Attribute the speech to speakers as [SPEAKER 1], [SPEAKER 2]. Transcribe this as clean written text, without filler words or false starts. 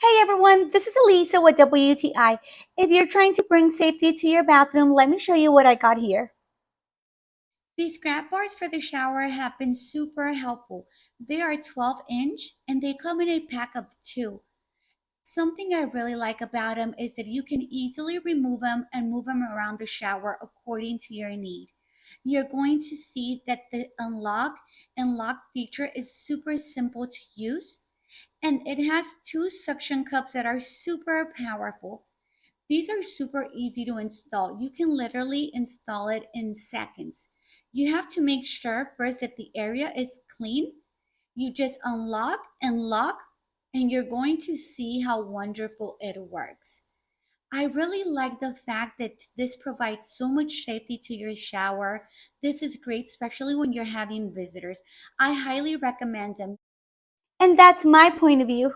[SPEAKER 1] Hey everyone, this is Elisa with WTI. If you're trying to bring safety to your bathroom, let me show you what I got here. These grab bars for the shower have been super helpful. They are 12-inch and they come in a pack of two. Something I really like about them is that you can easily remove them and move them around the shower according to your need. You're going to see that the unlock and lock feature is super simple to use, and it has two suction cups that are super powerful. These are super easy to install. You can literally install it in seconds. You have to make sure first that the area is clean. You just unlock and lock, and you're going to see how wonderful it works. I really like the fact that this provides so much safety to your shower. This is great, especially when you're having visitors. I highly recommend them. And that's my point of view.